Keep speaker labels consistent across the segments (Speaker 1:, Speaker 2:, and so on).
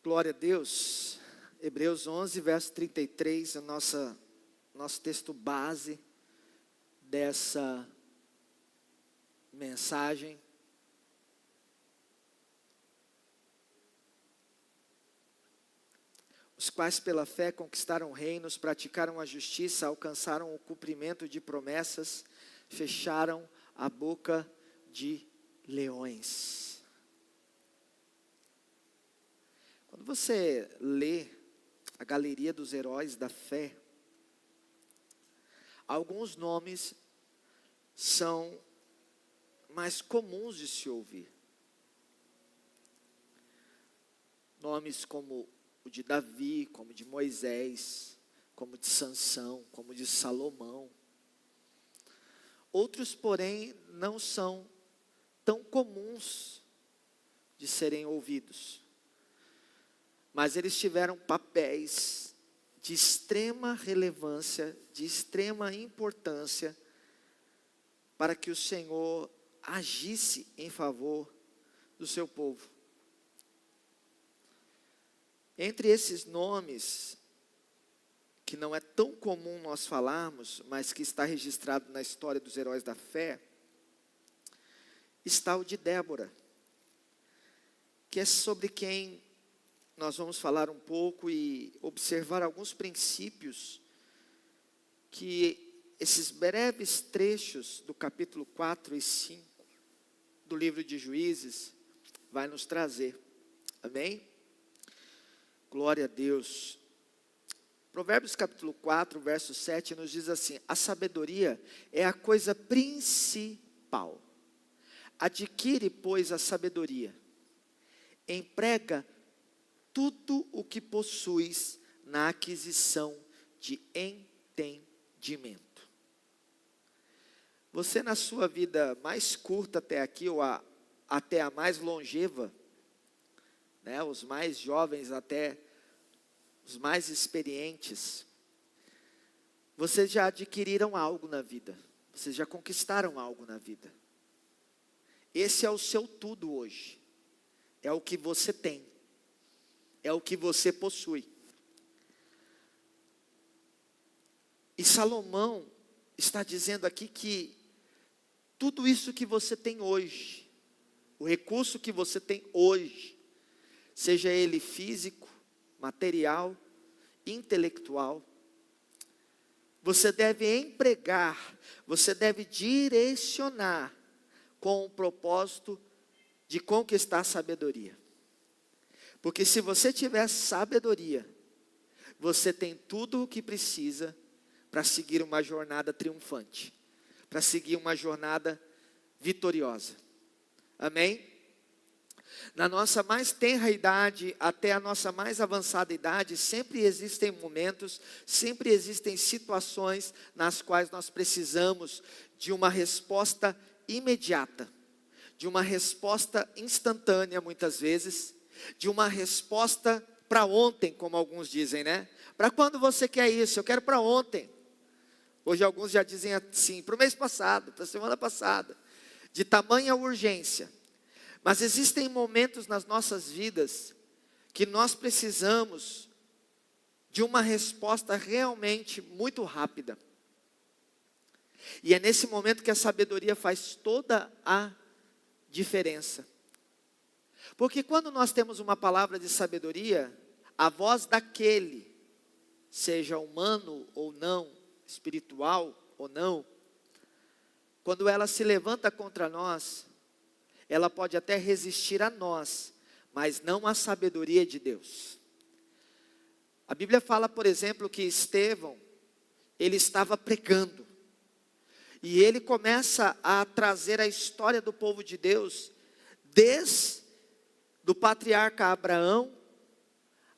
Speaker 1: Glória a Deus. Hebreus 11, verso 33, nosso texto base dessa mensagem. Os quais pela fé conquistaram reinos, praticaram a justiça, alcançaram o cumprimento de promessas, fecharam a boca de leões. Quando você lê a galeria dos heróis da fé, alguns nomes são mais comuns de se ouvir. Nomes como o de Davi, como de Moisés, como de Sansão, como de Salomão. Outros, porém, não são tão comuns de serem ouvidos. Mas eles tiveram papéis de extrema relevância, de extrema importância, para que o Senhor agisse em favor do seu povo. Entre esses nomes, que não é tão comum nós falarmos, mas que está registrado na história dos heróis da fé, está o de Débora, que é sobre quem nós vamos falar um pouco e observar alguns princípios que esses breves trechos do capítulo 4 e 5 do livro de Juízes vai nos trazer. Amém? Glória a Deus. Provérbios capítulo 4, verso 7 nos diz assim: a sabedoria é a coisa principal. Adquire, pois, a sabedoria. Emprega tudo o que possuis na aquisição de entendimento. Você, na sua vida mais curta até aqui, ou até a mais longeva, né, os mais jovens até os mais experientes, vocês já adquiriram algo na vida, vocês já conquistaram algo na vida. Esse é o seu tudo hoje, é o que você tem, é o que você possui. E Salomão está dizendo aqui que tudo isso que você tem hoje, o recurso que você tem hoje, seja ele físico, material, intelectual, você deve empregar, você deve direcionar com o propósito de conquistar sabedoria. Porque se você tiver sabedoria, você tem tudo o que precisa para seguir uma jornada triunfante, para seguir uma jornada vitoriosa. Amém? Na nossa mais tenra idade, até a nossa mais avançada idade, sempre existem momentos, sempre existem situações nas quais nós precisamos de uma resposta imediata, de uma resposta instantânea muitas vezes, de uma resposta para ontem, como alguns dizem, né? Para quando você quer isso? Eu quero para ontem. Hoje alguns já dizem assim, para o mês passado, para a semana passada, de tamanha urgência. Mas existem momentos nas nossas vidas que nós precisamos de uma resposta realmente muito rápida. E é nesse momento que a sabedoria faz toda a diferença. Porque quando nós temos uma palavra de sabedoria, a voz daquele, seja humano ou não, espiritual ou não, quando ela se levanta contra nós, ela pode até resistir a nós, mas não à sabedoria de Deus. A Bíblia fala, por exemplo, que Estevão, ele estava pregando, e ele começa a trazer a história do povo de Deus, desde do patriarca Abraão,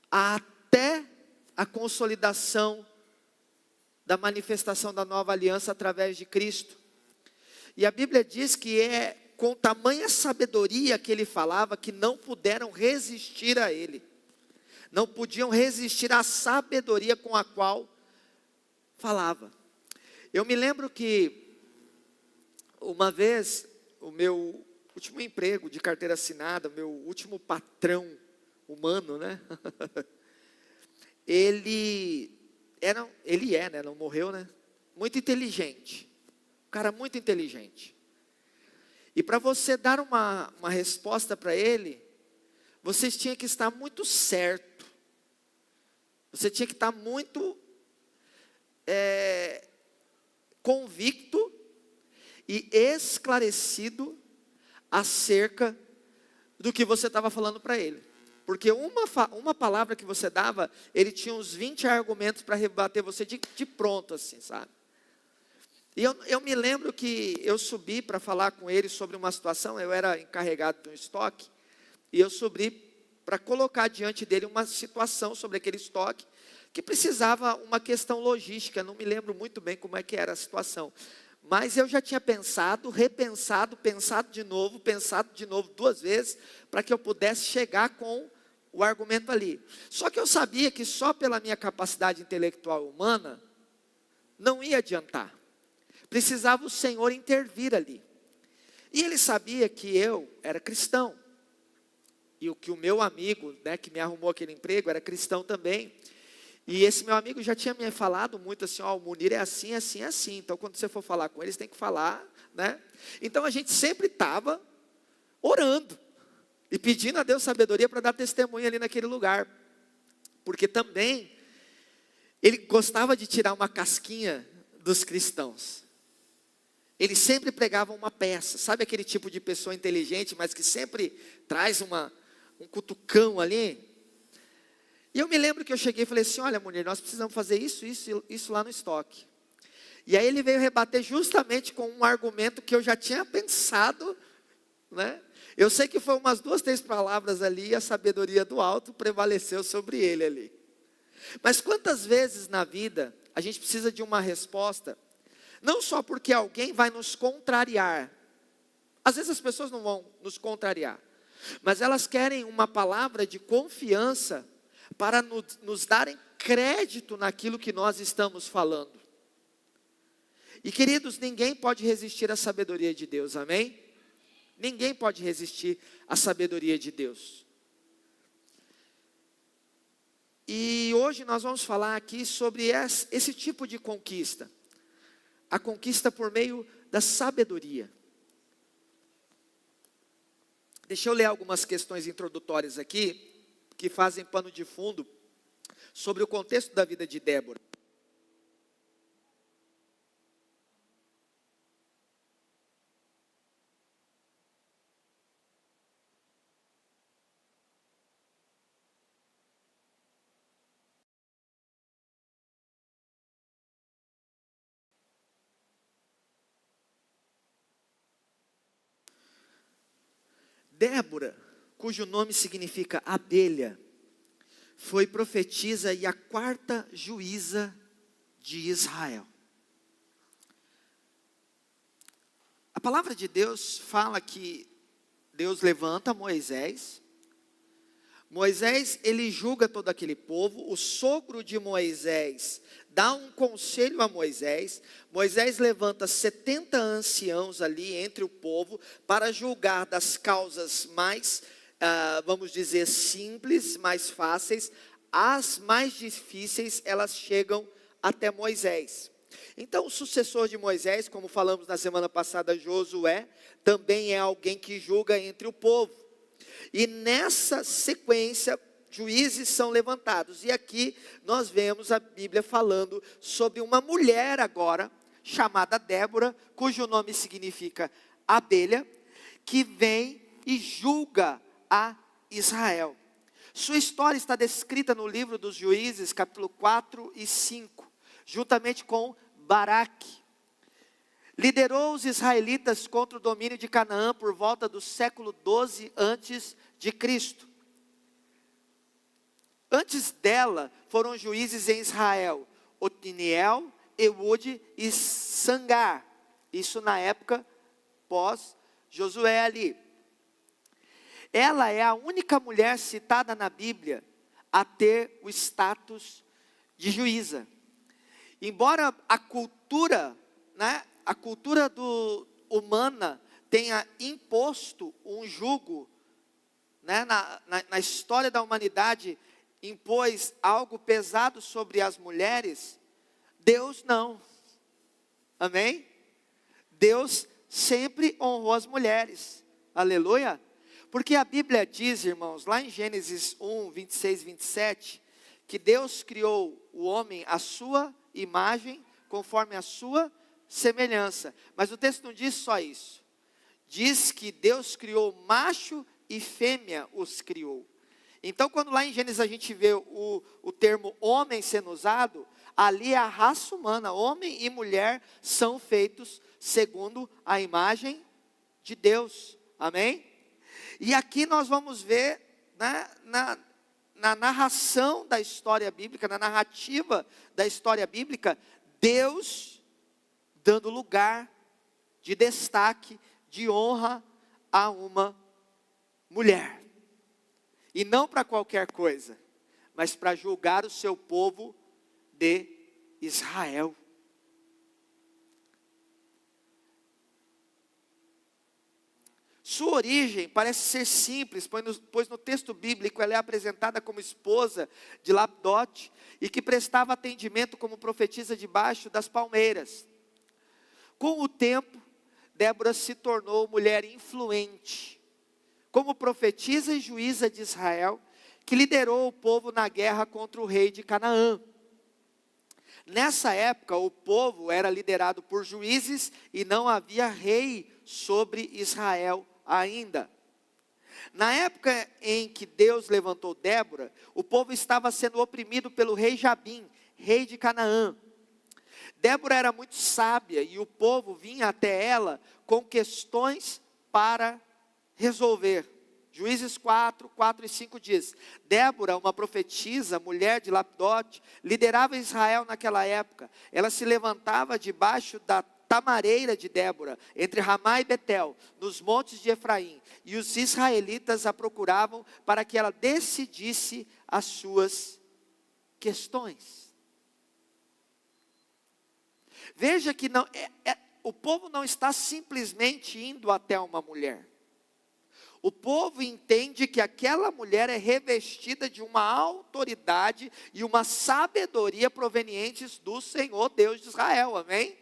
Speaker 1: até a consolidação da manifestação da nova aliança através de Cristo. E a Bíblia diz que é com tamanha sabedoria que ele falava, que não puderam resistir a ele. Não podiam resistir à sabedoria com a qual falava. Eu me lembro que uma vez, o meu último emprego de carteira assinada, meu último patrão, humano, né? Ele é, né? Não morreu, né? Muito inteligente. Um cara muito inteligente. E para você dar uma resposta para ele, vocês tinham que estar muito certo. Você tinha que estar muito convicto e esclarecido acerca do que você estava falando para ele. Porque uma palavra que você dava, ele tinha uns 20 argumentos para rebater você de pronto, assim, sabe? E eu me lembro que eu subi para falar com ele sobre uma situação, eu era encarregado de um estoque, e eu subi para colocar diante dele uma situação sobre aquele estoque, que precisava uma questão logística, não me lembro muito bem como é que era a situação. Mas eu já tinha pensado, repensado, pensado de novo 2 vezes, para que eu pudesse chegar com o argumento ali. Só que eu sabia que só pela minha capacidade intelectual humana, não ia adiantar. Precisava o Senhor intervir ali. E ele sabia que eu era cristão. E que o meu amigo, né, que me arrumou aquele emprego, era cristão também. E esse meu amigo já tinha me falado muito assim, ó, o Munir é assim, assim, assim. Então quando você for falar com eles, tem que falar, né? Então a gente sempre estava orando. E pedindo a Deus sabedoria para dar testemunho ali naquele lugar. Porque também, ele gostava de tirar uma casquinha dos cristãos. Ele sempre pregava uma peça. Sabe aquele tipo de pessoa inteligente, mas que sempre traz um cutucão ali? E eu me lembro que eu cheguei e falei assim, olha, Munir, nós precisamos fazer isso lá no estoque. E aí ele veio rebater justamente com um argumento que eu já tinha pensado, né? Eu sei que foi umas 2, 3 palavras ali, e a sabedoria do alto prevaleceu sobre ele ali. Mas quantas vezes na vida a gente precisa de uma resposta, não só porque alguém vai nos contrariar. Às vezes as pessoas não vão nos contrariar, mas elas querem uma palavra de confiança para nos darem crédito naquilo que nós estamos falando. E queridos, ninguém pode resistir à sabedoria de Deus, amém? Ninguém pode resistir à sabedoria de Deus. E hoje nós vamos falar aqui sobre esse tipo de conquista. A conquista por meio da sabedoria. Deixa eu ler algumas questões introdutórias aqui, que fazem pano de fundo sobre o contexto da vida de Débora. Débora, cujo nome significa abelha, foi profetisa e a 4ª juíza de Israel. A palavra de Deus fala que Deus levanta Moisés. Moisés, ele julga todo aquele povo. O sogro de Moisés dá um conselho a Moisés. Moisés levanta 70 anciãos ali entre o povo para julgar das causas mais, vamos dizer, simples, mais fáceis. As mais difíceis, elas chegam até Moisés. Então o sucessor de Moisés, como falamos na semana passada, Josué, também é alguém que julga entre o povo. E nessa sequência, juízes são levantados. E aqui nós vemos a Bíblia falando sobre uma mulher agora, chamada Débora, cujo nome significa abelha, que vem e julga a Israel. Sua história está descrita no livro dos Juízes, capítulo 4 e 5, juntamente com Baraque. Liderou os israelitas contra o domínio de Canaã por volta do século 12 antes de Cristo. Antes dela foram juízes em Israel, Otiniel, Eude e Sangar. Isso na época pós-Josué ali. Ela é a única mulher citada na Bíblia a ter o status de juíza. Embora a cultura, a cultura humana tenha imposto um jugo né, na história da humanidade, impôs algo pesado sobre as mulheres, Deus não. Amém? Deus sempre honrou as mulheres. Aleluia. Porque a Bíblia diz, irmãos, lá em Gênesis 1, 26 e 27, que Deus criou o homem à sua imagem, conforme a sua semelhança. Mas o texto não diz só isso. Diz que Deus criou macho e fêmea os criou. Então, quando lá em Gênesis a gente vê o termo homem sendo usado, ali é a raça humana, homem e mulher são feitos segundo a imagem de Deus. Amém? E aqui nós vamos ver, né, na narração da história bíblica, na narrativa da história bíblica, Deus dando lugar de destaque, de honra a uma mulher. E não para qualquer coisa, mas para julgar o seu povo de Israel. Sua origem parece ser simples, pois no texto bíblico ela é apresentada como esposa de Labdote e que prestava atendimento como profetisa debaixo das palmeiras. Com o tempo, Débora se tornou mulher influente, como profetisa e juíza de Israel, que liderou o povo na guerra contra o rei de Canaã. Nessa época, o povo era liderado por juízes e não havia rei sobre Israel ainda. Na época em que Deus levantou Débora, o povo estava sendo oprimido pelo rei Jabim, rei de Canaã. Débora era muito sábia e o povo vinha até ela com questões para resolver. Juízes 4, 4 e 5 diz: Débora, uma profetisa, mulher de Labdote, liderava Israel naquela época. Ela se levantava debaixo da tamareira de Débora, entre Ramá e Betel, nos montes de Efraim, e os israelitas a procuravam para que ela decidisse as suas questões. Veja que o povo não está simplesmente indo até uma mulher. O povo entende que aquela mulher é revestida de uma autoridade e uma sabedoria provenientes do Senhor Deus de Israel, amém?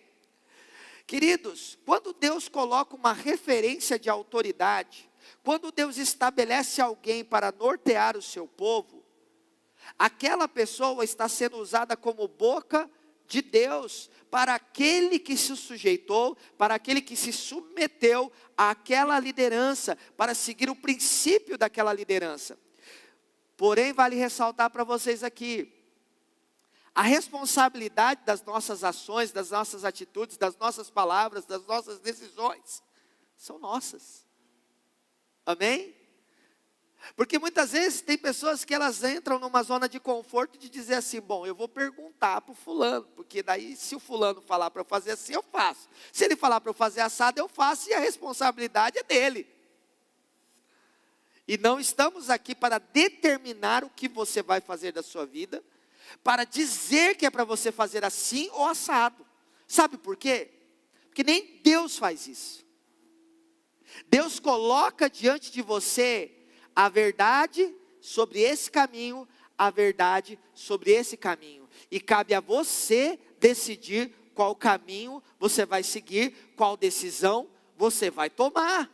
Speaker 1: Queridos, quando Deus coloca uma referência de autoridade, quando Deus estabelece alguém para nortear o seu povo, aquela pessoa está sendo usada como boca de Deus, para aquele que se sujeitou, para aquele que se submeteu àquela liderança, para seguir o princípio daquela liderança. Porém, vale ressaltar para vocês aqui, a responsabilidade das nossas ações, das nossas atitudes, das nossas palavras, das nossas decisões, são nossas. Amém? Porque muitas vezes tem pessoas que elas entram numa zona de conforto de dizer assim, bom, eu vou perguntar para o fulano, porque daí se o fulano falar para eu fazer assim, eu faço. Se ele falar para eu fazer assado, eu faço e a responsabilidade é dele. E não estamos aqui para determinar o que você vai fazer da sua vida, para dizer que é para você fazer assim ou assado. Sabe por quê? Porque nem Deus faz isso. Deus coloca diante de você a verdade sobre esse caminho, a verdade sobre esse caminho. E cabe a você decidir qual caminho você vai seguir, qual decisão você vai tomar.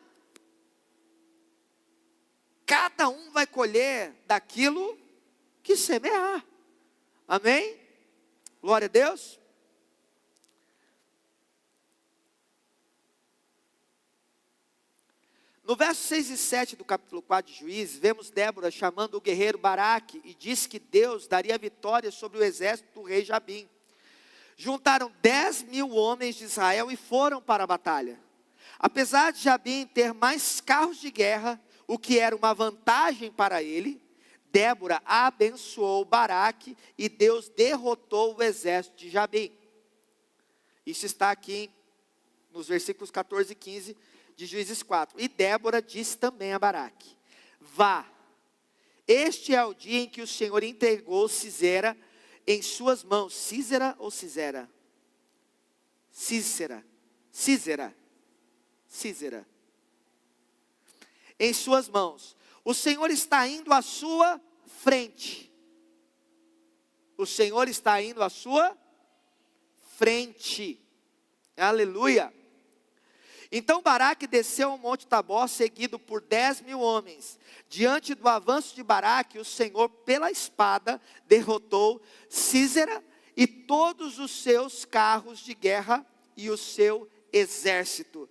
Speaker 1: Cada um vai colher daquilo que semear. Amém? Glória a Deus. No verso 6 e 7 do capítulo 4 de Juízes, vemos Débora chamando o guerreiro Baraque e diz que Deus daria vitória sobre o exército do rei Jabim. Juntaram 10.000 homens de Israel e foram para a batalha. Apesar de Jabim ter mais carros de guerra, o que era uma vantagem para ele, Débora abençoou Baraque e Deus derrotou o exército de Jabim. Isso está aqui nos versículos 14 e 15 de Juízes 4. E Débora disse também a Baraque: vá, este é o dia em que o Senhor entregou Sisera em suas mãos. Císera ou Cisera? Cícera. Císera. Císera. Em suas mãos. o Senhor está indo à sua frente. O Senhor está indo à sua frente. Aleluia. Então Baraque desceu ao monte Tabor, seguido por 10.000 homens. Diante do avanço de Baraque, o Senhor, pela espada, derrotou Sísera e todos os seus carros de guerra e o seu exército.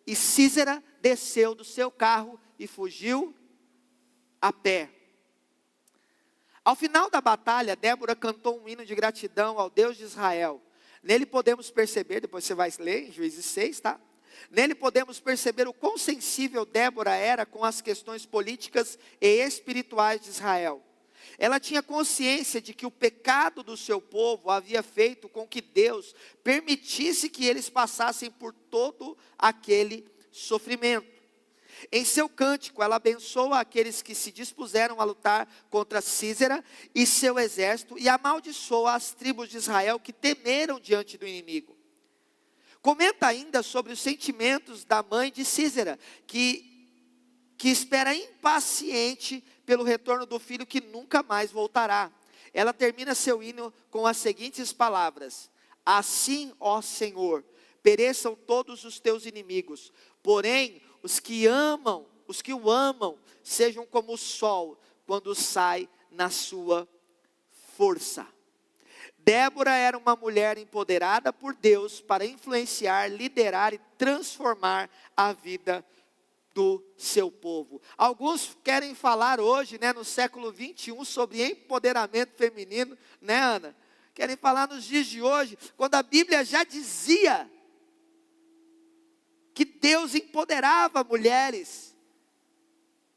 Speaker 1: E Sísera desceu do seu carro e fugiu a pé. Ao final da batalha, Débora cantou um hino de gratidão ao Deus de Israel. Nele podemos perceber, depois você vai ler em Juízes 6, tá? Nele podemos perceber o quão sensível Débora era com as questões políticas e espirituais de Israel. Ela tinha consciência de que o pecado do seu povo havia feito com que Deus permitisse que eles passassem por todo aquele sofrimento. Em seu cântico, ela abençoa aqueles que se dispuseram a lutar contra Sísera e seu exército, e amaldiçoa as tribos de Israel que temeram diante do inimigo. Comenta ainda sobre os sentimentos da mãe de Sísera, que espera impaciente pelo retorno do filho que nunca mais voltará. Ela termina seu hino com as seguintes palavras: assim, ó Senhor, pereçam todos os teus inimigos, porém os que o amam, sejam como o sol quando sai na sua força. Débora era uma mulher empoderada por Deus para influenciar, liderar e transformar a vida do seu povo. Alguns querem falar hoje, no século 21, sobre empoderamento feminino, Ana? Querem falar nos dias de hoje, quando a Bíblia já dizia que Deus empoderava mulheres,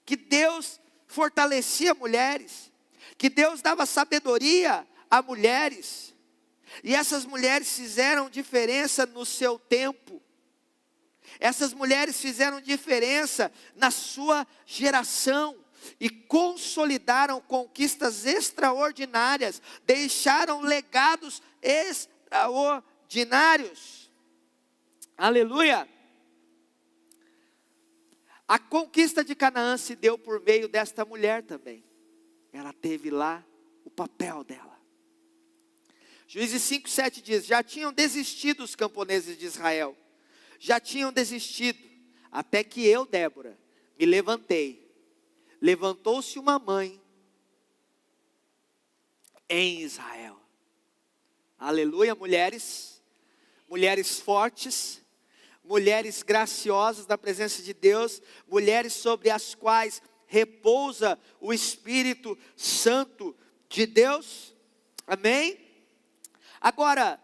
Speaker 1: que Deus fortalecia mulheres, que Deus dava sabedoria a mulheres, e essas mulheres fizeram diferença no seu tempo, essas mulheres fizeram diferença na sua geração, e consolidaram conquistas extraordinárias, deixaram legados extraordinários, aleluia. A conquista de Canaã se deu por meio desta mulher também, ela teve lá o papel dela. Juízes 5:7 diz: já tinham desistido os camponeses de Israel, já tinham desistido, até que eu, Débora, me levantei. Levantou-se uma mãe em Israel. Aleluia, mulheres fortes, mulheres graciosas da presença de Deus, mulheres sobre as quais repousa o Espírito Santo de Deus, amém? Agora,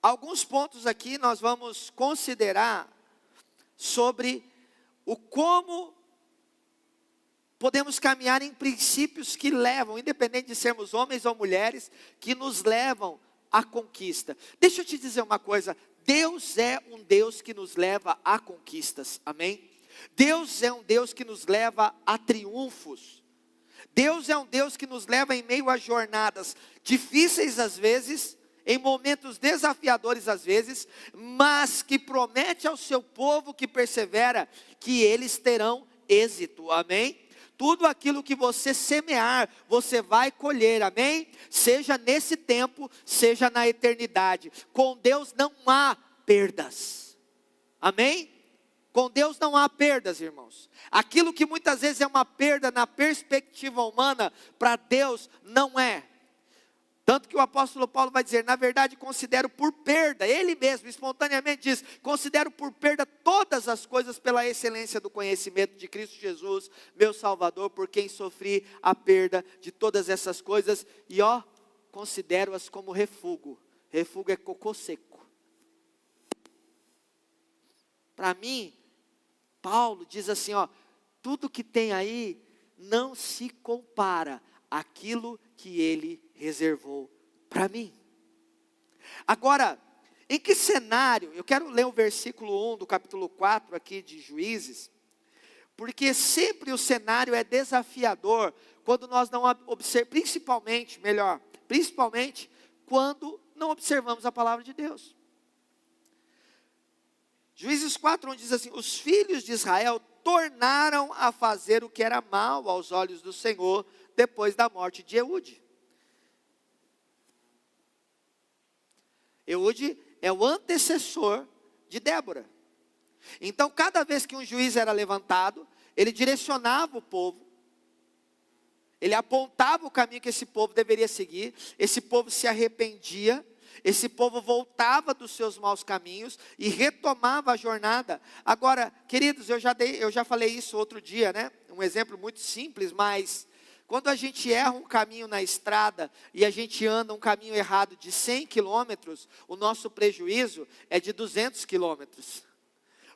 Speaker 1: alguns pontos aqui nós vamos considerar sobre o como podemos caminhar em princípios que levam, independente de sermos homens ou mulheres, que nos levam à conquista. Deixa eu te dizer uma coisa, Deus é um Deus que nos leva a conquistas, amém? Deus é um Deus que nos leva a triunfos. Deus é um Deus que nos leva em meio a jornadas difíceis às vezes, em momentos desafiadores às vezes, mas que promete ao seu povo que persevera, que eles terão êxito, amém? Tudo aquilo que você semear, você vai colher, amém? Seja nesse tempo, seja na eternidade. Com Deus não há perdas, amém? Com Deus não há perdas, irmãos. Aquilo que muitas vezes é uma perda na perspectiva humana, para Deus não é. Tanto que o apóstolo Paulo vai dizer, na verdade considero por perda, ele mesmo espontaneamente diz, considero por perda todas as coisas pela excelência do conhecimento de Cristo Jesus, meu Salvador, por quem sofri a perda de todas essas coisas, e considero-as como refúgio. Refúgio é cocô seco. Para mim, Paulo diz assim, tudo que tem aí não se compara àquilo que ele reservou para mim. Agora, em que cenário, eu quero ler o versículo 1 do capítulo 4 aqui de Juízes, porque sempre o cenário é desafiador, quando nós não observamos, principalmente quando não observamos a palavra de Deus. Juízes 4:1 diz assim, os filhos de Israel tornaram a fazer o que era mal aos olhos do Senhor, depois da morte de Eude. Eude é o antecessor de Débora. Então, cada vez que um juiz era levantado, ele direcionava o povo, ele apontava o caminho que esse povo deveria seguir, esse povo se arrependia, esse povo voltava dos seus maus caminhos e retomava a jornada. Agora, queridos, eu já falei isso outro dia, né? Um exemplo muito simples, mas quando a gente erra um caminho na estrada e a gente anda um caminho errado de 100 quilômetros, o nosso prejuízo é de 200 quilômetros.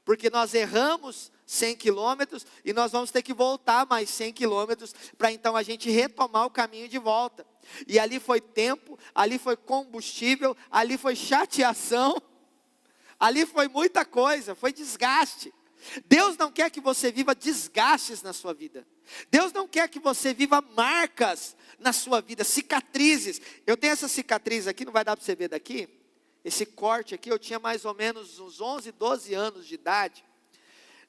Speaker 1: Porque nós erramos 100 quilômetros e nós vamos ter que voltar mais 100 quilômetros para então a gente retomar o caminho de volta. E ali foi tempo, ali foi combustível, ali foi chateação, ali foi muita coisa, foi desgaste. Deus não quer que você viva desgastes na sua vida. Deus não quer que você viva marcas na sua vida, cicatrizes. Eu tenho essa cicatriz aqui, não vai dar para você ver daqui. Esse corte aqui, eu tinha mais ou menos uns 11, 12 anos de idade.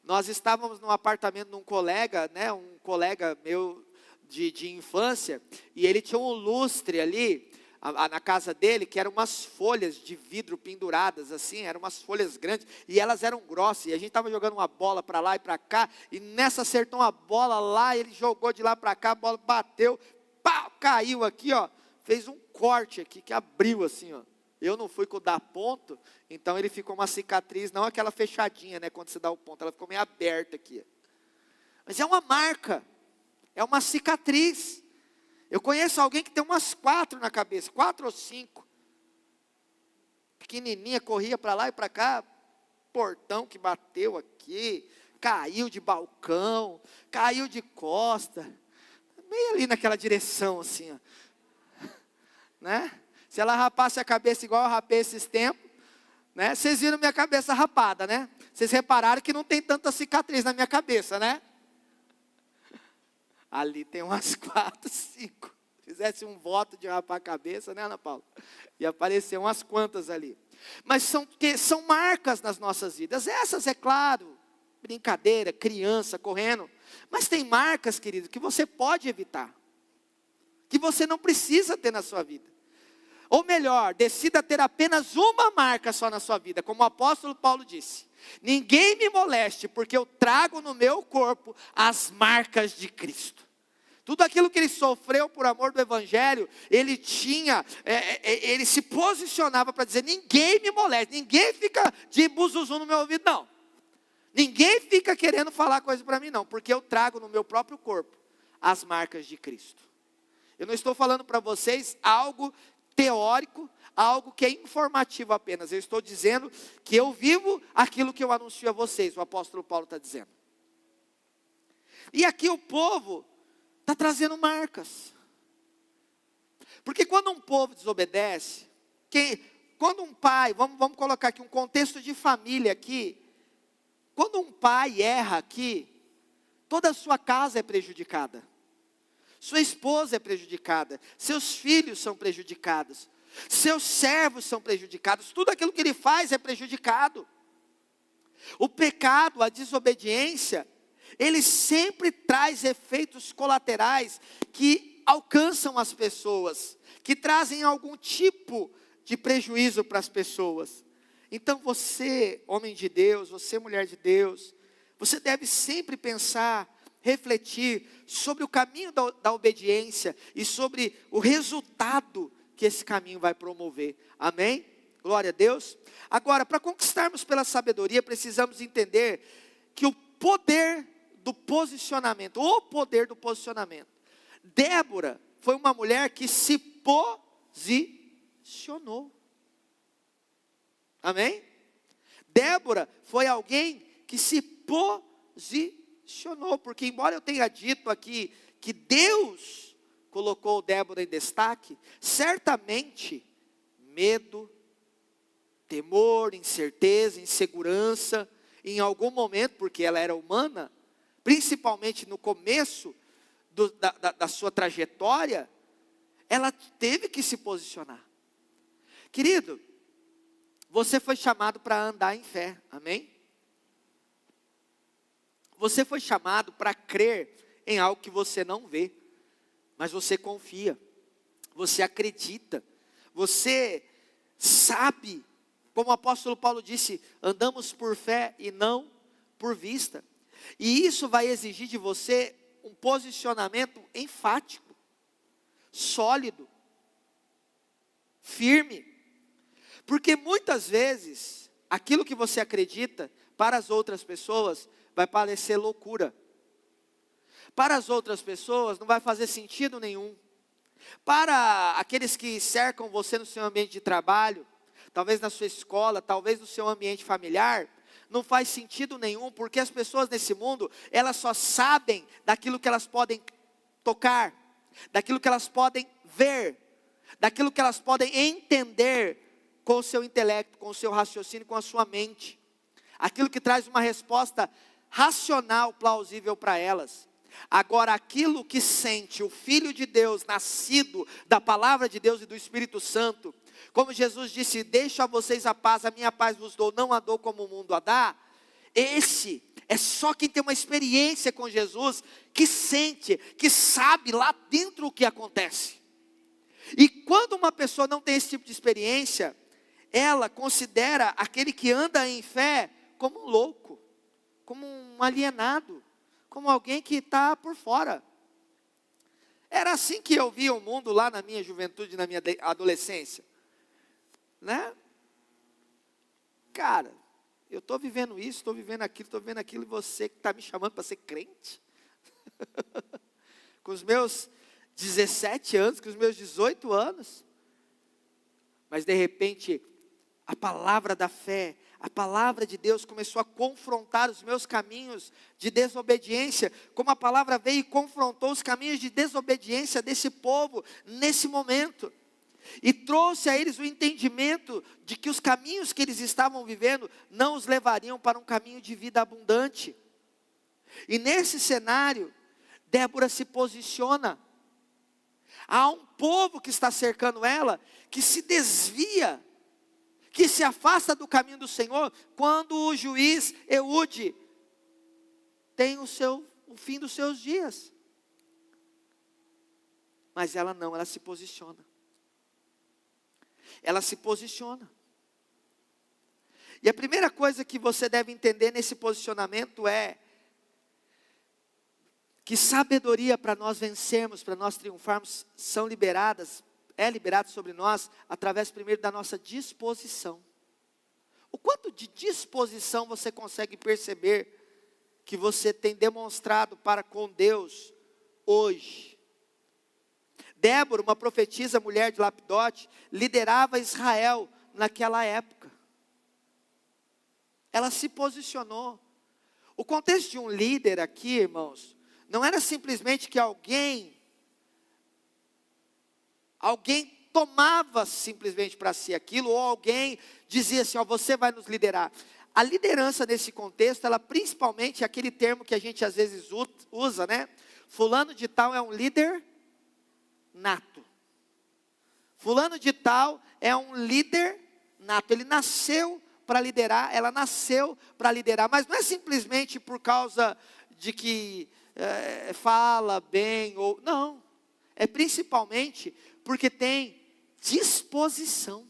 Speaker 1: Nós estávamos num apartamento de um colega, né, um colega meu de infância, e ele tinha um lustre ali, na casa dele, que eram umas folhas de vidro penduradas, assim, eram umas folhas grandes, e elas eram grossas, e a gente estava jogando uma bola para lá e para cá, e nessa acertou uma bola lá, ele jogou de lá para cá, a bola bateu, pá, caiu aqui, ó, fez um corte aqui, que abriu assim, ó. Eu não fui com o dar ponto, então ele ficou uma cicatriz, não aquela fechadinha, né, quando você dá o ponto, ela ficou meio aberta aqui. Mas é uma marca, é uma cicatriz. Eu conheço alguém que tem umas 4 na cabeça, 4 ou 5. Pequenininha, corria para lá e para cá, portão que bateu aqui, caiu de balcão, caiu de costa, meio ali naquela direção assim, ó. Né? Se ela rapasse a cabeça igual eu rapei esses tempos, né? Vocês viram minha cabeça rapada, né? Vocês repararam que não tem tanta cicatriz na minha cabeça, né? Ali tem umas 4, 5. Fizesse um voto de rapar a cabeça, né, Ana Paula? Ia aparecer umas quantas ali. Mas são marcas nas nossas vidas. Essas, é claro, brincadeira, criança correndo. Mas tem marcas, querido, que você pode evitar. Que você não precisa ter na sua vida. Ou melhor, decida ter apenas uma marca só na sua vida, como o apóstolo Paulo disse. Ninguém me moleste, porque eu trago no meu corpo as marcas de Cristo. Tudo aquilo que ele sofreu por amor do Evangelho, ele tinha, ele se posicionava para dizer, ninguém me moleste, ninguém fica de buzuzu no meu ouvido, não. Ninguém fica querendo falar coisa para mim, não, porque eu trago no meu próprio corpo as marcas de Cristo. Eu não estou falando para vocês algo teórico, algo que é informativo apenas. Eu estou dizendo que eu vivo aquilo que eu anuncio a vocês, o apóstolo Paulo está dizendo. E aqui o povo está trazendo marcas. Porque quando um povo desobedece, quando um pai, vamos colocar aqui um contexto de família aqui, quando um pai erra aqui, toda a sua casa é prejudicada. Sua esposa é prejudicada, seus filhos são prejudicados, seus servos são prejudicados, tudo aquilo que ele faz é prejudicado. O pecado, a desobediência, ele sempre traz efeitos colaterais que alcançam as pessoas, que trazem algum tipo de prejuízo para as pessoas. Então você, homem de Deus, você, mulher de Deus, você deve sempre pensar, refletir sobre o caminho da obediência e sobre o resultado que esse caminho vai promover. Amém? Glória a Deus. Agora, para conquistarmos pela sabedoria, precisamos entender que o poder do posicionamento, Débora foi uma mulher que se posicionou. Amém? Débora foi alguém que se posicionou. Porque embora eu tenha dito aqui que Deus colocou Débora em destaque, certamente medo, temor, incerteza, insegurança, em algum momento, porque ela era humana, principalmente no começo da sua trajetória, ela teve que se posicionar. Querido, você foi chamado para andar em fé, amém?
Speaker 2: Você foi chamado para crer em algo que você não vê, mas você confia, você acredita, você sabe, como o apóstolo Paulo disse, andamos por fé e não por vista. E isso vai exigir de você um posicionamento enfático, sólido, firme. Porque muitas vezes, aquilo que você acredita, para as outras pessoas, vai parecer loucura. Para as outras pessoas, não vai fazer sentido nenhum. Para aqueles que cercam você no seu ambiente de trabalho, talvez na sua escola, talvez no seu ambiente familiar, não faz sentido nenhum, porque as pessoas nesse mundo, elas só sabem daquilo que elas podem tocar, daquilo que elas podem ver, daquilo que elas podem entender com o seu intelecto, com o seu raciocínio, com a sua mente. Aquilo que traz uma resposta racional, plausível para elas. Agora, aquilo que sente o Filho de Deus, nascido da palavra de Deus e do Espírito Santo, como Jesus disse, deixo a vocês a paz, a minha paz vos dou, não a dou como o mundo a dá. Esse é só quem tem uma experiência com Jesus, que sente, que sabe lá dentro o que acontece. E quando uma pessoa não tem esse tipo de experiência, ela considera aquele que anda em fé como um louco, como um alienado, como alguém que está por fora. Era assim que eu via o mundo lá na minha juventude, na minha adolescência. Né? Cara, eu estou vivendo isso, estou vivendo aquilo, e você que está me chamando para ser crente? Com os meus 17 anos, com os meus 18 anos. Mas de repente, a palavra da fé, a palavra de Deus começou a confrontar os meus caminhos de desobediência, como a palavra veio e confrontou os caminhos de desobediência desse povo, nesse momento. E trouxe a eles o entendimento de que os caminhos que eles estavam vivendo não os levariam para um caminho de vida abundante. E nesse cenário, Débora se posiciona. Há um povo que está cercando ela, que se desvia, que se afasta do caminho do Senhor, quando o juiz Eude tem o fim dos seus dias. Mas ela não, ela se posiciona. Ela se posiciona. E a primeira coisa que você deve entender nesse posicionamento é que sabedoria para nós vencermos, para nós triunfarmos, é liberado sobre nós através primeiro da nossa disposição. O quanto de disposição você consegue perceber que você tem demonstrado para com Deus hoje? Débora, uma profetisa, mulher de Lapidote, liderava Israel naquela época. Ela se posicionou. O contexto de um líder aqui, irmãos, não era simplesmente que alguém tomava simplesmente para si aquilo, ou alguém dizia assim, ó, você vai nos liderar. A liderança nesse contexto, ela principalmente é aquele termo que a gente às vezes usa, né? Fulano de tal é um líder nato. Fulano de tal é um líder nato. Ele nasceu para liderar, ela nasceu para liderar, mas não é simplesmente por causa de que fala bem, ou não. É principalmente porque tem disposição.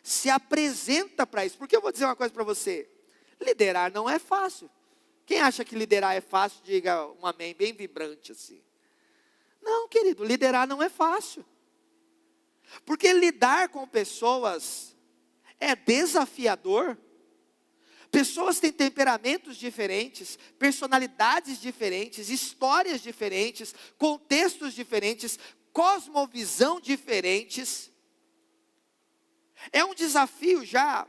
Speaker 2: Se apresenta para isso. Porque eu vou dizer uma coisa para você. Liderar não é fácil. Quem acha que liderar é fácil, diga um amém bem vibrante assim. Não, querido, liderar não é fácil. Porque lidar com pessoas é desafiador. Pessoas têm temperamentos diferentes, personalidades diferentes, histórias diferentes, contextos diferentes, cosmovisão diferentes. É um desafio já.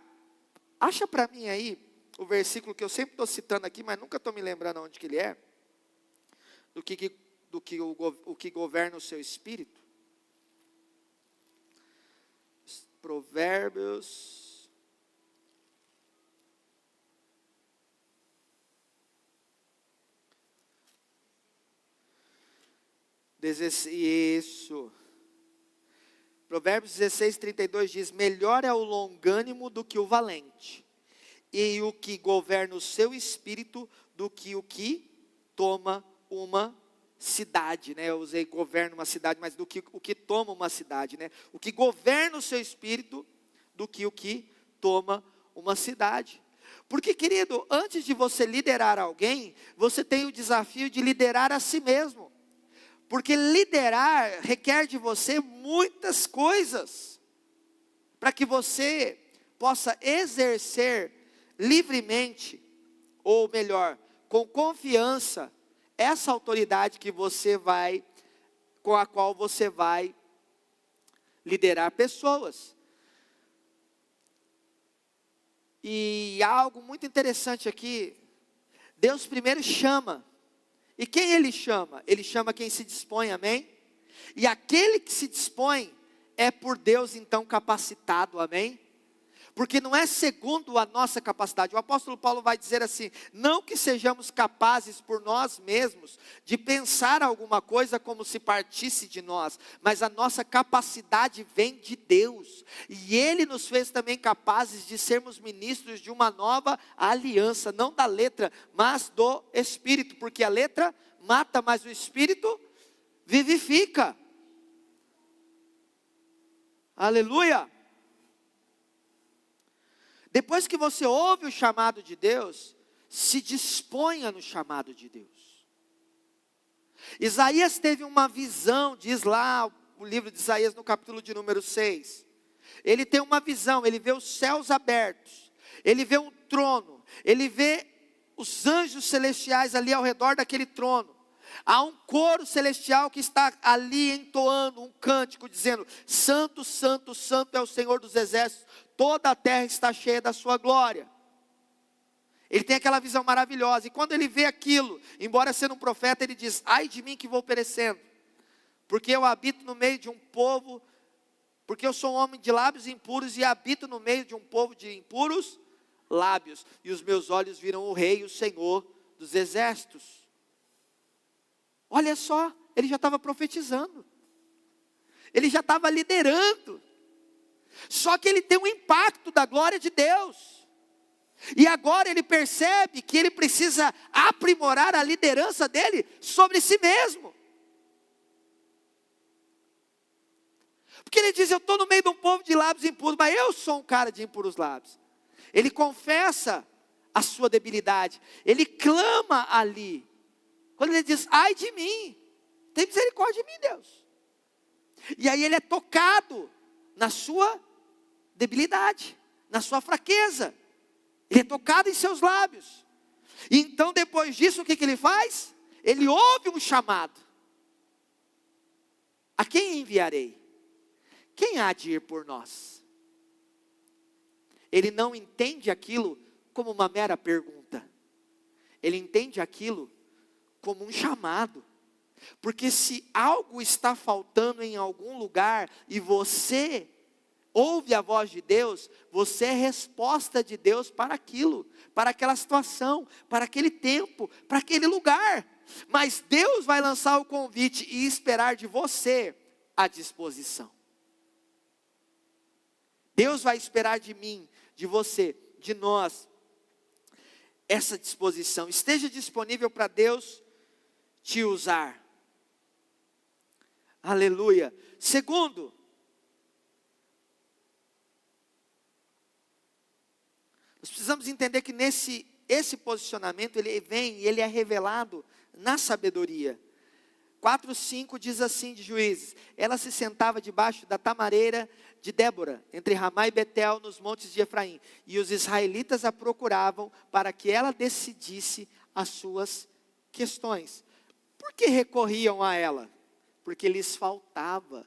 Speaker 2: Acha para mim aí o versículo que eu sempre estou citando aqui, mas nunca estou me lembrando onde que ele é. O que governa o seu espírito. Provérbios. Isso. Provérbios 16, 32 diz, melhor é o longânimo do que o valente, e o que governa o seu espírito do que o que toma uma cidade, né? Eu usei governa uma cidade, mas do que o que toma uma cidade, né? O que governa o seu espírito do que o que toma uma cidade. Porque, querido, antes de você liderar alguém, você tem o desafio de liderar a si mesmo. Porque liderar requer de você muitas coisas, para que você possa exercer livremente, ou melhor, com confiança, essa autoridade que você vai, com a qual você vai liderar pessoas. E há algo muito interessante aqui. Deus primeiro chama. E quem Ele chama? Ele chama quem se dispõe, amém? E aquele que se dispõe é por Deus então capacitado, amém? Porque não é segundo a nossa capacidade. O apóstolo Paulo vai dizer assim: não que sejamos capazes por nós mesmos de pensar alguma coisa como se partisse de nós, mas a nossa capacidade vem de Deus. E Ele nos fez também capazes de sermos ministros de uma nova aliança, não da letra, mas do Espírito, porque a letra mata, mas o Espírito vivifica. Aleluia! Depois que você ouve o chamado de Deus, se disponha no chamado de Deus. Isaías teve uma visão, diz lá o livro de Isaías no capítulo de número 6. Ele tem uma visão, ele vê os céus abertos, ele vê um trono, ele vê os anjos celestiais ali ao redor daquele trono. Há um coro celestial que está ali entoando um cântico dizendo: Santo, Santo, Santo é o Senhor dos exércitos, toda a terra está cheia da sua glória. Ele tem aquela visão maravilhosa, e quando ele vê aquilo, embora sendo um profeta, ele diz: ai de mim que vou perecendo, porque eu habito no meio de um povo, porque eu sou um homem de lábios impuros, e habito no meio de um povo de impuros lábios, e os meus olhos viram o Rei, o Senhor dos exércitos. Olha só, ele já estava profetizando, ele já estava liderando, só que ele tem um impacto da glória de Deus, e agora ele percebe que ele precisa aprimorar a liderança dele sobre si mesmo, porque ele diz: eu estou no meio de um povo de lábios impuros, mas eu sou um cara de impuros lábios. Ele confessa a sua debilidade, ele clama ali, quando ele diz: ai de mim, tem misericórdia de mim, Deus. E aí ele é tocado na sua debilidade, na sua fraqueza. Ele é tocado em seus lábios. E então depois disso, o que ele faz? Ele ouve um chamado: a quem enviarei? Quem há de ir por nós? Ele não entende aquilo como uma mera pergunta. Ele entende aquilo como um chamado. Porque se algo está faltando em algum lugar e você ouve a voz de Deus, você é resposta de Deus para aquilo, para aquela situação, para aquele tempo, para aquele lugar. Mas Deus vai lançar o convite e esperar de você a disposição. Deus vai esperar de mim, de você, de nós, essa disposição. Esteja disponível para Deus te usar. Aleluia. Segundo, nós precisamos entender que esse posicionamento, ele vem e ele é revelado na sabedoria. 4:5 diz assim de Juízes: ela se sentava debaixo da tamareira de Débora, entre Ramá e Betel, nos montes de Efraim, e os israelitas a procuravam para que ela decidisse as suas questões. Por que recorriam a ela? Porque lhes faltava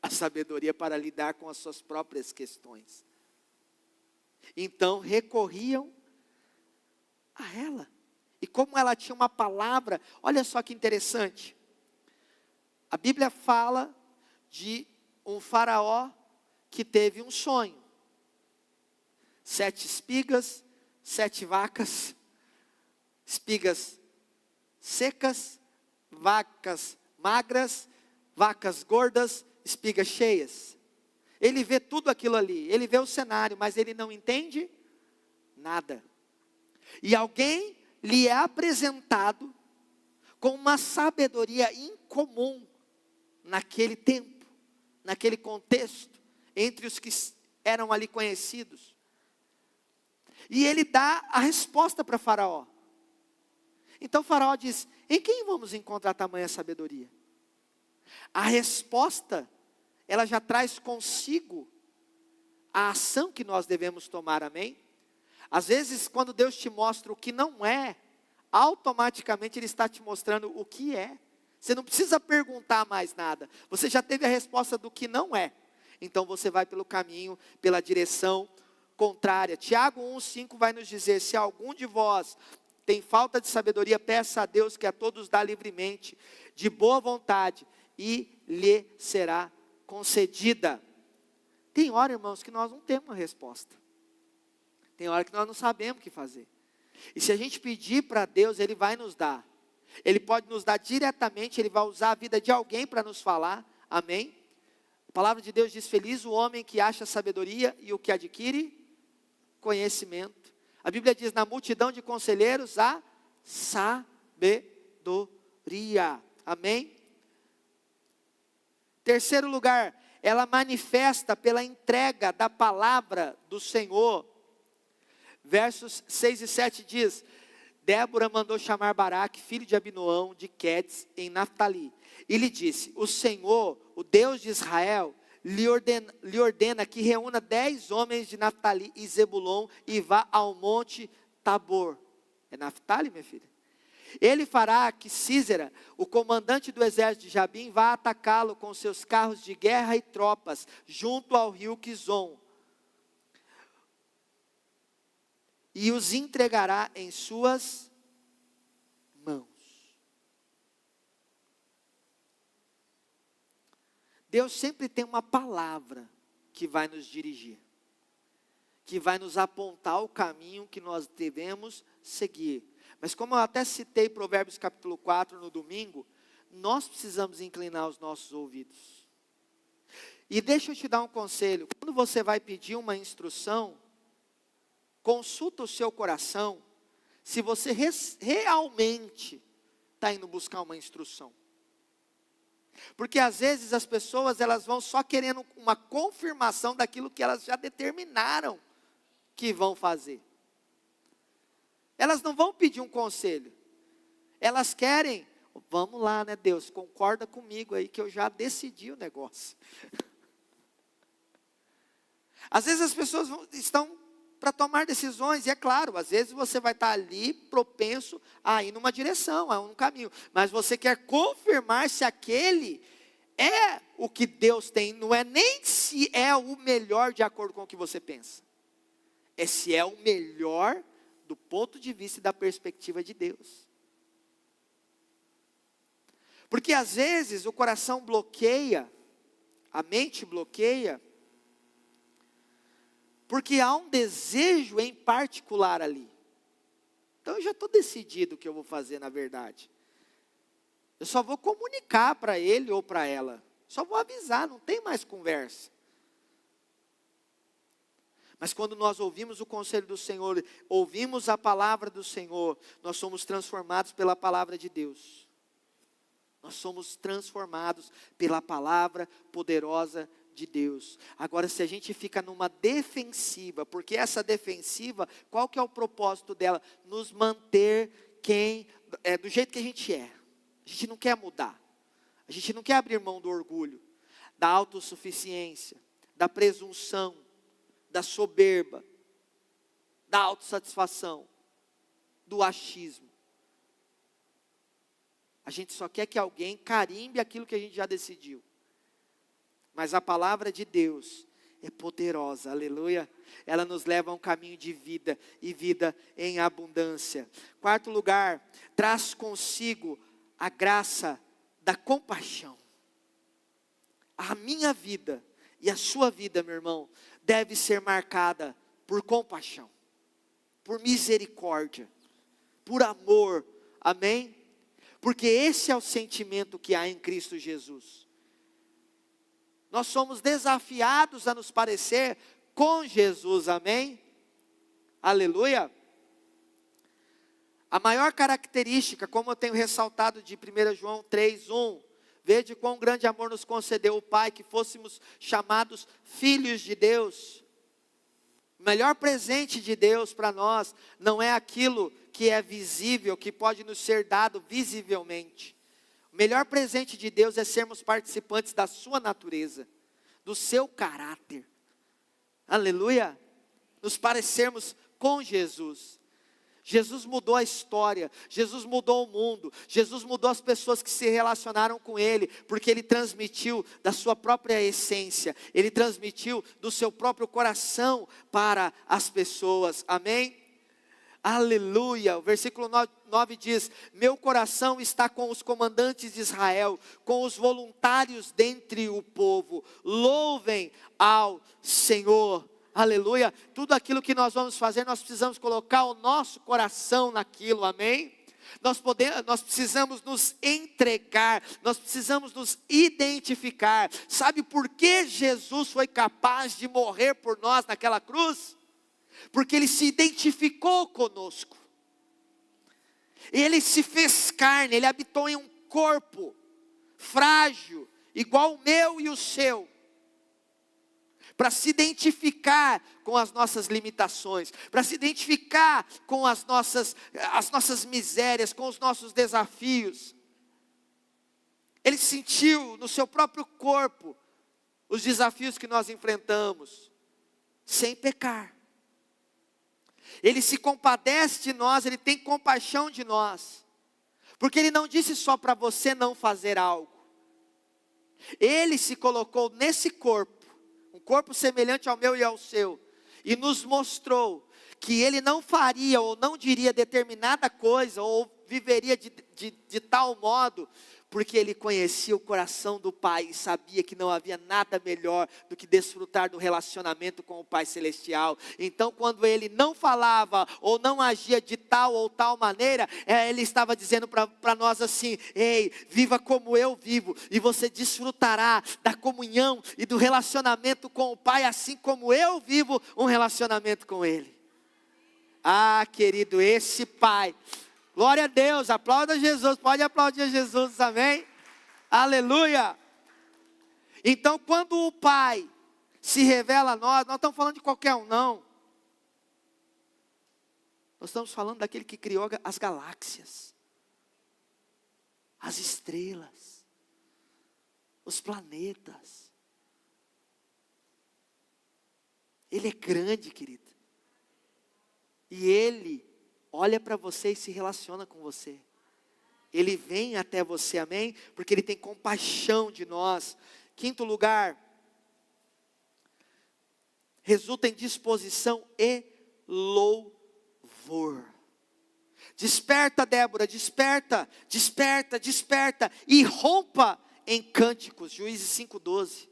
Speaker 2: a sabedoria para lidar com as suas próprias questões. Então recorriam a ela. E como ela tinha uma palavra, olha só que interessante. A Bíblia fala de um faraó que teve um sonho. 7 espigas, 7 vacas, espigas secas, vacas magras, vacas gordas, espigas cheias. Ele vê tudo aquilo ali, ele vê o cenário, mas ele não entende nada. E alguém lhe é apresentado com uma sabedoria incomum naquele tempo, naquele contexto, entre os que eram ali conhecidos. E ele dá a resposta para Faraó. Então Faraó diz: em quem vamos encontrar tamanha sabedoria? A resposta, ela já traz consigo a ação que nós devemos tomar, amém? Às vezes, quando Deus te mostra o que não é, automaticamente Ele está te mostrando o que é. Você não precisa perguntar mais nada, você já teve a resposta do que não é. Então você vai pelo caminho, pela direção contrária. Tiago 1,5 vai nos dizer: se algum de vós tem falta de sabedoria, peça a Deus, que a todos dá livremente, de boa vontade, e lhe será concedida. Tem hora, irmãos, que nós não temos uma resposta. Tem hora que nós não sabemos o que fazer. E se a gente pedir para Deus, Ele vai nos dar. Ele pode nos dar diretamente, Ele vai usar a vida de alguém para nos falar, amém? A palavra de Deus diz: feliz o homem que acha sabedoria e o que adquire conhecimento. A Bíblia diz: na multidão de conselheiros há sabedoria, amém? Terceiro lugar, ela manifesta pela entrega da palavra do Senhor. Versos 6 e 7 diz: Débora mandou chamar Baraque, filho de Abinoão, de Quedes, em Naftali. E lhe disse: o Senhor, o Deus de Israel, lhe ordena que reúna 10 homens de Naftali e Zebulon e vá ao monte Tabor. É Naftali, minha filha? Ele fará que Sísera, o comandante do exército de Jabim, vá atacá-lo com seus carros de guerra e tropas, junto ao rio Quizon. E os entregará em suas mãos. Deus sempre tem uma palavra que vai nos dirigir, que vai nos apontar o caminho que nós devemos seguir. Mas como eu até citei Provérbios capítulo 4 no domingo, nós precisamos inclinar os nossos ouvidos. E deixa eu te dar um conselho: quando você vai pedir uma instrução, consulta o seu coração, se você realmente está indo buscar uma instrução. Porque às vezes as pessoas, elas vão só querendo uma confirmação daquilo que elas já determinaram que vão fazer. Elas não vão pedir um conselho. Elas querem: vamos lá, né, Deus, concorda comigo aí que eu já decidi o negócio. Às vezes as pessoas estão para tomar decisões, e é claro, às vezes você vai estar ali propenso a ir numa direção, a um caminho, mas você quer confirmar se aquele é o que Deus tem, não é nem se é o melhor de acordo com o que você pensa, é se é o melhor do ponto de vista e da perspectiva de Deus. Porque às vezes o coração bloqueia, a mente bloqueia, porque há um desejo em particular ali. Então eu já estou decidido o que eu vou fazer na verdade. Eu só vou comunicar para ele ou para ela. Só vou avisar, não tem mais conversa. Mas quando nós ouvimos o conselho do Senhor, ouvimos a palavra do Senhor, nós somos transformados pela palavra de Deus. Nós somos transformados pela palavra poderosa de Deus. Agora, se a gente fica numa defensiva, porque essa defensiva, qual que é o propósito dela? Nos manter do jeito que a gente é. A gente não quer mudar. A gente não quer abrir mão do orgulho, da autossuficiência, da presunção, da soberba, da autossatisfação, do achismo. A gente só quer que alguém carimbe aquilo que a gente já decidiu. Mas a palavra de Deus é poderosa, aleluia. Ela nos leva a um caminho de vida, e vida em abundância. Quarto lugar, traz consigo a graça da compaixão. A minha vida e a sua vida, meu irmão, deve ser marcada por compaixão, por misericórdia, por amor, amém? Porque esse é o sentimento que há em Cristo Jesus. Nós somos desafiados a nos parecer com Jesus, amém? Aleluia. A maior característica, como eu tenho ressaltado de 1 João 3:1, vede quão grande amor nos concedeu o Pai, que fôssemos chamados filhos de Deus. O melhor presente de Deus para nós não é aquilo que é visível, que pode nos ser dado visivelmente. O melhor presente de Deus é sermos participantes da sua natureza, do seu caráter. Aleluia. Nos parecermos com Jesus. Jesus mudou a história, Jesus mudou o mundo, Jesus mudou as pessoas que se relacionaram com Ele, porque Ele transmitiu da sua própria essência, Ele transmitiu do seu próprio coração para as pessoas, amém? Aleluia, o versículo 9 diz, meu coração está com os comandantes de Israel, com os voluntários dentre o povo, louvem ao Senhor. Aleluia, tudo aquilo que nós vamos fazer, nós precisamos colocar o nosso coração naquilo, amém? Nós precisamos nos entregar, nós precisamos nos identificar. Sabe por que Jesus foi capaz de morrer por nós naquela cruz? Porque Ele se identificou conosco. Ele se fez carne, Ele habitou em um corpo frágil, igual o meu e o seu. Para se identificar com as nossas limitações, para se identificar com as nossas misérias, com os nossos desafios. Ele sentiu no seu próprio corpo os desafios que nós enfrentamos, sem pecar. Ele se compadece de nós, Ele tem compaixão de nós, porque Ele não disse só para você não fazer algo. Ele se colocou nesse corpo, um corpo semelhante ao meu e ao seu, e nos mostrou que Ele não faria ou não diria determinada coisa, ou viveria de tal modo, porque Ele conhecia o coração do Pai, e sabia que não havia nada melhor do que desfrutar do relacionamento com o Pai Celestial. Então quando Ele não falava, ou não agia de tal ou tal maneira, Ele estava dizendo para nós assim, ei, viva como eu vivo, e você desfrutará da comunhão e do relacionamento com o Pai, assim como eu vivo um relacionamento com Ele. Ah, querido, esse Pai, glória a Deus, aplauda Jesus, pode aplaudir Jesus, amém? Aleluia! Então quando o Pai se revela a nós, não estamos falando de qualquer um não. Nós estamos falando daquele que criou as galáxias, as estrelas, os planetas. Ele é grande, querido. E Ele olha para você e se relaciona com você. Ele vem até você, amém? Porque Ele tem compaixão de nós. Quinto lugar, resulta em disposição e louvor. Desperta, Débora, desperta, desperta, desperta, e rompa em cânticos. Juízes 5:12.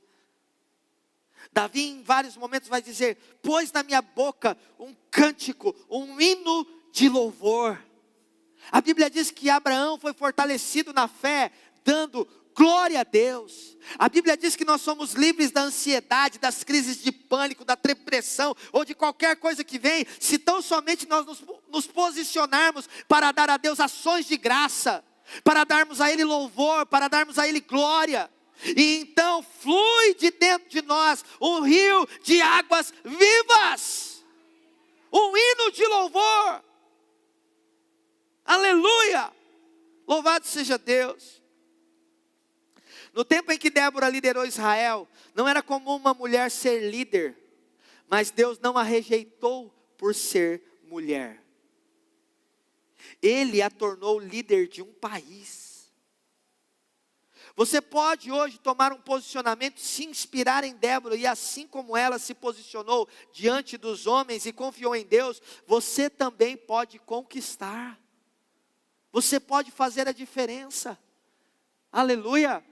Speaker 2: Davi em vários momentos vai dizer, pôs na minha boca um cântico, um hino de louvor. A Bíblia diz que Abraão foi fortalecido na fé, dando glória a Deus. A Bíblia diz que nós somos livres da ansiedade, das crises de pânico, da depressão, ou de qualquer coisa que vem, se tão somente nós nos posicionarmos para dar a Deus ações de graça, para darmos a Ele louvor, para darmos a Ele glória. E então flui de dentro de nós um rio de águas vivas, um hino de louvor. Aleluia, louvado seja Deus. No tempo em que Débora liderou Israel, não era comum uma mulher ser líder, mas Deus não a rejeitou por ser mulher. Ele a tornou líder de um país. Você pode hoje tomar um posicionamento, se inspirar em Débora, e assim como ela se posicionou diante dos homens e confiou em Deus, você também pode conquistar. Você pode fazer a diferença. Aleluia.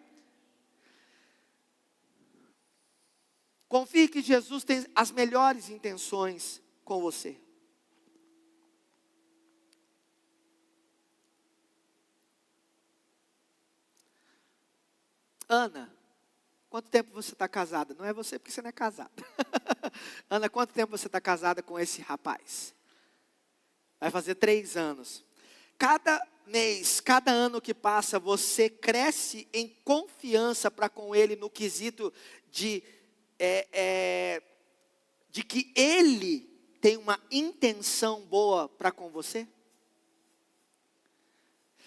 Speaker 2: Confie que Jesus tem as melhores intenções com você. Ana, quanto tempo você está casada? Não é você porque você não é casada. Ana, quanto tempo você está casada com esse rapaz? Vai fazer 3 anos. Cada mês, cada ano que passa, você cresce em confiança para com Ele no quesito de que Ele tem uma intenção boa para com você?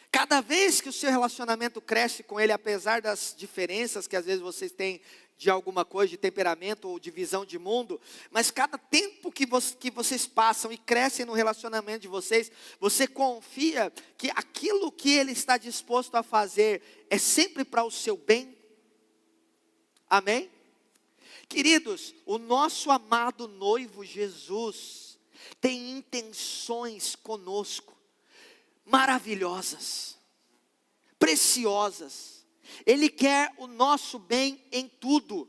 Speaker 2: Cada vez que o seu relacionamento cresce com Ele, apesar das diferenças que às vezes vocês têm de alguma coisa, de temperamento ou de visão de mundo, mas cada tempo que vocês passam e crescem no relacionamento de vocês, você confia que aquilo que Ele está disposto a fazer é sempre para o seu bem? Amém? Queridos, o nosso amado noivo Jesus tem intenções conosco maravilhosas, preciosas. Ele quer o nosso bem em tudo.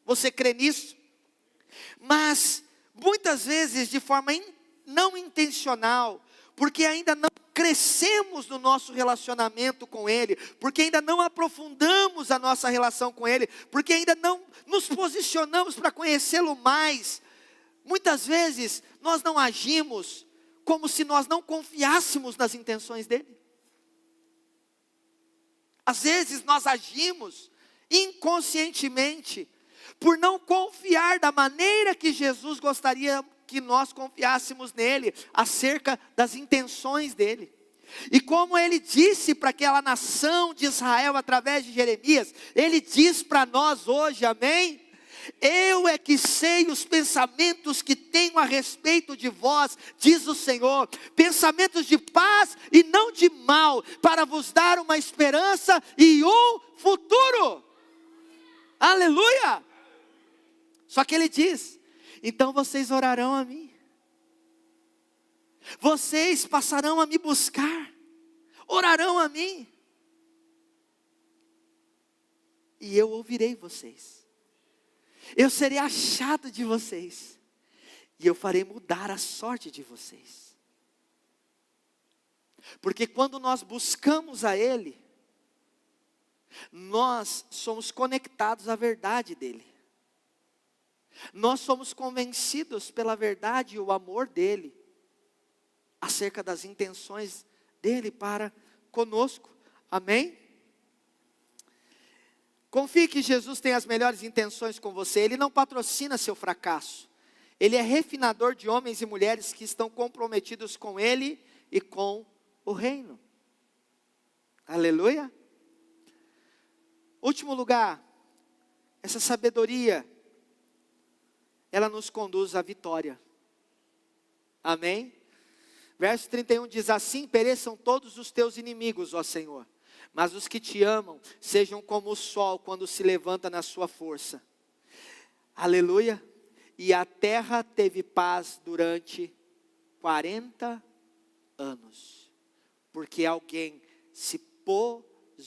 Speaker 2: Você crê nisso? Mas muitas vezes de forma não intencional, porque ainda não crescemos no nosso relacionamento com Ele, porque ainda não aprofundamos a nossa relação com Ele, porque ainda não nos posicionamos para conhecê-lo mais. Muitas vezes nós não agimos como se nós não confiássemos nas intenções dEle. Às vezes nós agimos inconscientemente, por não confiar da maneira que Jesus gostaria que nós confiássemos nele, acerca das intenções dele. E como ele disse para aquela nação de Israel através de Jeremias, ele diz para nós hoje, amém? Eu é que sei os pensamentos que tenho a respeito de vós, diz o Senhor, pensamentos de paz e não de mal, para vos dar uma esperança e um futuro. Aleluia! Só que ele diz, então vocês orarão a mim, vocês passarão a me buscar, orarão a mim, e eu ouvirei vocês. Eu serei achado de vocês, e eu farei mudar a sorte de vocês. Porque quando nós buscamos a Ele, nós somos conectados à verdade dEle. Nós somos convencidos pela verdade e o amor dEle, acerca das intenções dEle para conosco. Amém? Confie que Jesus tem as melhores intenções com você. Ele não patrocina seu fracasso. Ele é refinador de homens e mulheres que estão comprometidos com Ele e com o reino. Aleluia. Último lugar, essa sabedoria, ela nos conduz à vitória. Amém? Verso 31 diz assim: pereçam todos os teus inimigos, ó Senhor. Mas os que te amam, sejam como o sol quando se levanta na sua força. Aleluia. E a terra teve paz durante 40 anos. Porque alguém se posicionou.